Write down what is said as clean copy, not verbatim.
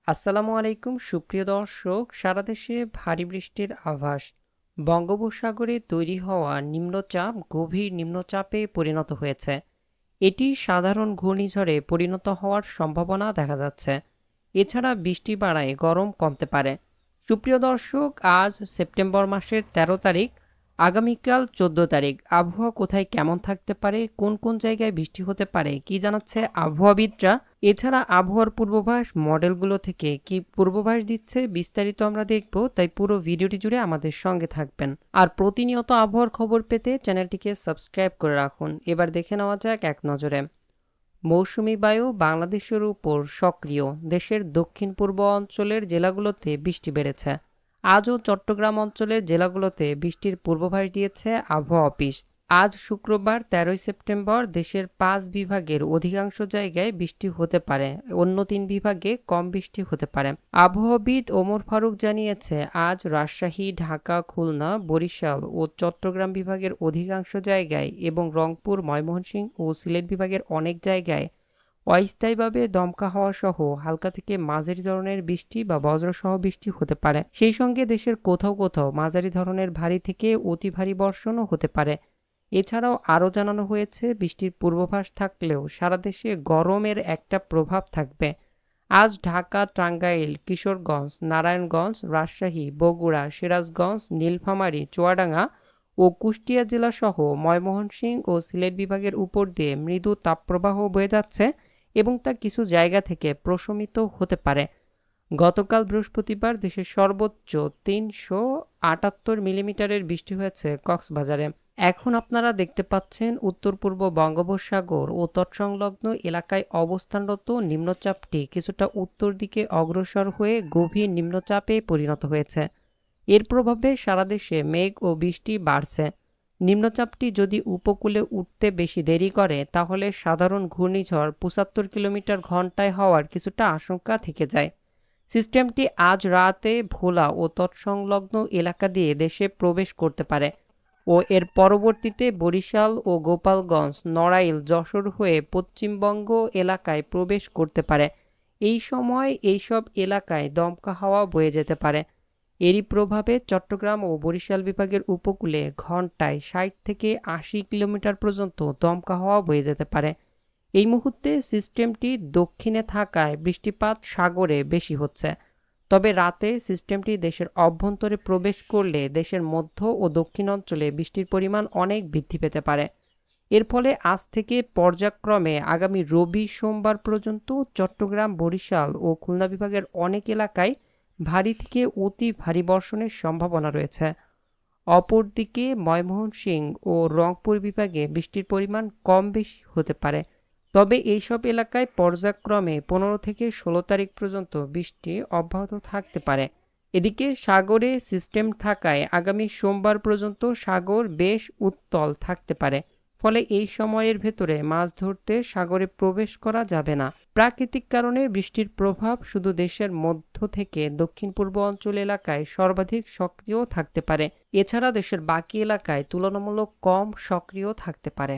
আসসালামু আলাইকুম সুপ্রিয় দর্শক, সারা দেশে ভারী বৃষ্টির আভাস। বঙ্গোপসাগরে তৈরি হওয়া নিম্নচাপ গভীর নিম্নচাপে পরিণত হয়েছে। এটি সাধারণ ঘূর্ণিঝড়ে পরিণত হওয়ার সম্ভাবনা দেখা যাচ্ছে। এছাড়া বৃষ্টি বাড়ায় গরম কমতে পারে। সুপ্রিয় দর্শক, আজ সেপ্টেম্বর মাসের ১৩ তারিখ, আগামীকাল ১৪ তারিখ আবহাওয়া কোথায় কেমন থাকতে পারে, কোন কোন জায়গায় বৃষ্টি হতে পারে, কি জানাচ্ছে আবহাওয়াবিদরা। এছাড়া আবহাওয়ার পূর্বাভাস মডেলগুলো থেকে কি পূর্বাভাস দিচ্ছে বিস্তারিত আমরা দেখব, তাই পুরো ভিডিওটি জুড়ে আমাদের সঙ্গে থাকবেন। আর প্রতিনিয়ত আবহাওয়ার খবর পেতে চ্যানেলটিকে সাবস্ক্রাইব করে রাখুন। এবার দেখে নেওয়া যাক এক নজরে। মৌসুমি বায়ু বাংলাদেশের উপর সক্রিয়। দেশের দক্ষিণ পূর্ব অঞ্চলের জেলাগুলোতে বৃষ্টি বেড়েছে। আজও চট্টগ্রাম অঞ্চলের জেলাগুলোতে বৃষ্টির পূর্বাভাস দিয়েছে আবহাওয়া অফিস। আজ শুক্রবার ১৩ সেপ্টেম্বর দেশের ৫ বিভাগের অধিকাংশ জায়গায় বৃষ্টি হতে পারে, অন্য ৩ বিভাগে কম বৃষ্টি হতে পারে। আবহাওয়াবিদ ওমর ফারুক জানিয়েছে, আজ রাজশাহী, ঢাকা, খুলনা, বরিশাল ও চট্টগ্রাম বিভাগের অধিকাংশ জায়গায় এবং রংপুর, ময়মনসিংহ ও সিলেট বিভাগের অনেক জায়গায় অস্থায়ীভাবে দমকা হাওয়া সহ হালকা থেকে মাঝারি ধরনের বৃষ্টি বা বজ্রসহ বৃষ্টি হতে পারে। সেই সঙ্গে দেশের কোথাও কোথাও মাঝারি ধরনের ভারী থেকে অতি ভারী বর্ষণও হতে পারে। এছাড়াও আরও জানানো হয়েছে, বৃষ্টির পূর্বাভাস থাকলেও সারা দেশে গরমের একটা প্রভাব থাকবে। আজ ঢাকা, টাঙ্গাইল, কিশোরগঞ্জ, নারায়ণগঞ্জ, রাজশাহী, বগুড়া, সিরাজগঞ্জ, নীলফামারী, চুয়াডাঙ্গা ও কুষ্টিয়া জেলাসহ ময়মনসিংহ ও সিলেট বিভাগের উপর দিয়ে মৃদু তাপপ্রবাহ বয়ে যাচ্ছে এবং তা কিছু জায়গা থেকে প্রশমিত হতে পারে। গতকাল বৃহস্পতিবার দেশের সর্বোচ্চ ৩৭৮ মিলিমিটারের বৃষ্টি হয়েছে কক্সবাজারে। এখন আপনারা দেখতে পাচ্ছেন উত্তর পূর্ব বঙ্গোপসাগর ও তৎসংলগ্ন এলাকায় অবস্থানরত নিম্নচাপটি কিছুটা উত্তর দিকে অগ্রসর হয়ে গভীর নিম্নচাপে পরিণত হয়েছে। এর প্রভাবে সারা দেশে মেঘ ও বৃষ্টি বাড়ছে। নিম্নচাপটি যদি উপকূলে উঠতে বেশি দেরি করে তাহলে সাধারণ ঘূর্ণিঝড় ৭৫ কিলোমিটার ঘন্টায় হওয়ার কিছুটা আশঙ্কা থেকে যায়। সিস্টেমটি আজ রাতে ভোলা ও তৎসংলগ্ন এলাকা দিয়ে দেশে প্রবেশ করতে পারে ও এর পরবর্তীতে বরিশাল ও গোপালগঞ্জ, নড়াইল, যশোর হয়ে পশ্চিমবঙ্গ এলাকায় প্রবেশ করতে পারে। এই সময় এইসব এলাকায় দমকা হাওয়া বয়ে যেতে পারে। এরই প্রভাবে চট্টগ্রাম ও বরিশাল বিভাগের উপকূলে ঘন্টায় ৬০ থেকে ৮০ কিলোমিটার পর্যন্ত দমকা হাওয়া বয়ে যেতে পারে। এই মুহূর্তে সিস্টেমটি দক্ষিণে থাকায় বৃষ্টিপাত সাগরে বেশি হচ্ছে। তবে রাতে সিস্টেমটি দেশের অভ্যন্তরে প্রবেশ করলে দেশের মধ্য ও দক্ষিণ অঞ্চলে বৃষ্টির পরিমাণ অনেক বৃদ্ধি পেতে পারে। এর ফলে আজ থেকে পর্যায়ক্রমে আগামী রবি, সোমবার পর্যন্ত চট্টগ্রাম, বরিশাল ও খুলনা বিভাগের অনেক এলাকায় ভারী থেকে অতি ভারী বর্ষণের সম্ভাবনা রয়েছে। অপরদিকে ময়মনসিংহ ও রংপুর বিভাগে বৃষ্টির পরিমাণ কম বেশি হতে পারে। তবে এইসব এলাকায় পর্যায়ক্রমে ১৫ থেকে ১৬ তারিখ পর্যন্ত বৃষ্টি অব্যাহত থাকতে পারে। এদিকে সাগরে সিস্টেম থাকায় আগামী সোমবার পর্যন্ত সাগর বেশ উত্তল থাকতে পারে। ফলে এই সময়ের ভেতরে মাছ ধরতে সাগরে প্রবেশ করা যাবে না। প্রাকৃতিক কারণে বৃষ্টির প্রভাব শুধু দেশের মধ্য থেকে দক্ষিণ পূর্ব অঞ্চল এলাকায় সর্বাধিক সক্রিয় থাকতে পারে। এছাড়া দেশের বাকি এলাকায় তুলনামূলক কম সক্রিয় থাকতে পারে।